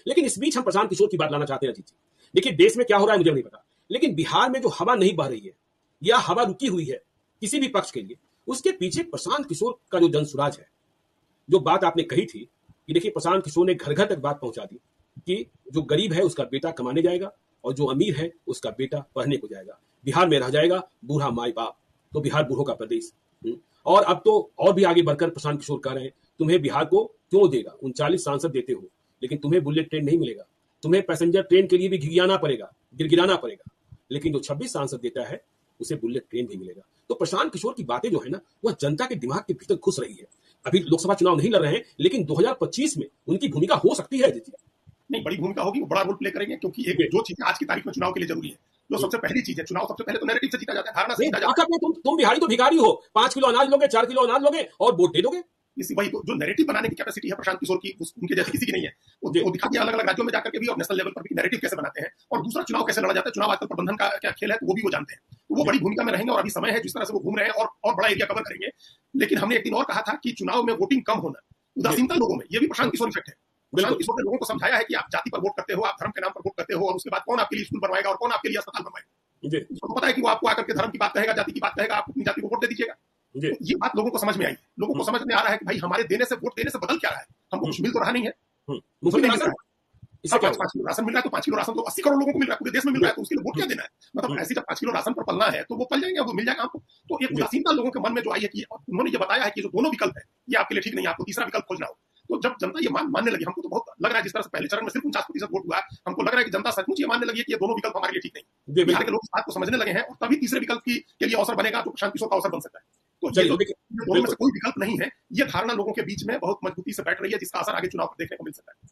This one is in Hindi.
लेकिन इस बीच हम प्रशांत किशोर की बात लाना चाहते हैं अजीत जी। देखिए देश में क्या हो रहा है मुझे नहीं पता, लेकिन बिहार में जो हवा नहीं बह रही है या हवा रुकी हुई है किसी भी पक्ष के लिए, उसके पीछे प्रशांत किशोर का जो जनसुराज है। जो बात आपने कही थी कि देखिए प्रशांत किशोर ने घर घर तक बात पहुंचा दी कि जो गरीब है उसका बेटा कमाने जाएगा और जो अमीर है उसका बेटा पढ़ने को जाएगा, बिहार में रह जाएगा बूढ़ा माई बाप, तो बिहार बूढ़ों का प्रदेश। और अब तो और भी आगे बढ़कर प्रशांत किशोर कह रहे हैं तुम्हें बिहार को क्यों देगा, 39 सांसद देते हो लेकिन तुम्हें बुलेट ट्रेन नहीं मिलेगा, तुम्हें पैसेंजर ट्रेन के लिए भी गिड़गिड़ाना पड़ेगा, लेकिन जो 26 सांसद देता है उसे बुलेट ट्रेन भी मिलेगा। तो प्रशांत किशोर की बातें जो है ना वह जनता के दिमाग के भीतर घुस रही है। अभी लोकसभा चुनाव नहीं लड़ रहे हैं, लेकिन 2025 में उनकी भूमिका हो सकती है। नहीं, बड़ी भूमिका होगी, वो बड़ा रोल प्ले करेंगे, क्योंकि एक जो चीज आज की तारीख में चुनाव के लिए जरूरी है, जो सबसे पहली चीज है, चुनाव सबसे पहले तो नैरेटिव से जीता जाता है, धारणा से जीता जाता है। तुम बिहारी तो भिखारी हो, 5 किलो अनाज लोगे, 4 किलो अनाज लोगे और वोट दे दोगे। इसी वही जो नैरेटिव बनाने की कैपेसिटी है प्रशांत किशोर की, उनके जैसे किसी की नहीं है। वो दिखा दिया अलग अलग राज्यों में जाकर के भी और नेशनल लेवल पर भी नैरेटिव कैसे बनाते हैं, और दूसरा चुनाव कैसे लड़ा जाता है, चुनाव आजकल प्रबंधन का क्या खेल है तो वो भी वो जानते हैं। तो वो बड़ी भूमिका में रहेंगे और अभी समय है जिस तरह से वो घूम रहे हैं और बड़ा एरिया कवर करेंगे। लेकिन हमने एक दिन और कहा था कि चुनाव में वोटिंग कम होना, उदासीनता लोगों में, ये भी प्रशांत किशोर इफेक्ट है। प्रशांत किशोर ने लोगों को समझाया है कि आप जाति पर वोट करते हो, आप धर्म के नाम पर वोट करते हो, और उसके बाद कौन आपके लिए स्कूल बनवाएगा और कौन आपके लिए अस्पताल बनवाएगा। उसको पता है कि वो आपको आकर के धर्म की बात कहेगा, जाति की बात कहेगा, आप अपनी जाति को वोट दे दीजिएगा। तो ये बात लोगों को समझ में आई है, लोगों को समझ में आ रहा है कि भाई हमारे देने से, वोट देने से बदल क्या रहा है, हमको कुछ मिल तो रहा नहीं है। इससे 5 किलो राशन मिल रहा है, तो 5 किलो राशन तो 80 करोड़ लोगों को मिल रहा है, पूरे देश में मिल रहा है, तो उसके लिए वोट क्या देना है। मतलब ऐसी जब 5 किलो राशन पर पलना है तो वो पल जाएंगे, वो मिल जाएगा आपको। तो एक उदासीनता लोगों के मन में जो आई है कि उन्होंने ये बताया है कि जो दोनों विकल्प है ये आपके लिए ठीक नहीं है, आपको तीसरा विकल्प खोजना हो। तो जब जनता ये मानने लगी, हमको तो बहुत लग रहा है जिस तरह से पहले चरण में सिर्फ 49% वोट हुआ, हमको लग रहा है कि जनता सचमुच ये मानने लगी है कि ये दोनों विकल्प हमारे लिए ठीक नहीं। बिहार के लोग इस बात को समझने लगे हैं और तभी तीसरे विकल्प के लिए अवसर बनेगा, जो प्रशांत किशोर का अवसर बन सकता है। तो ये दोनों में से कोई विकल्प नहीं है, ये धारणा लोगों के बीच में बहुत मजबूती से बैठ रही है, जिसका असर आगे चुनाव पर देखने को मिल सकता है।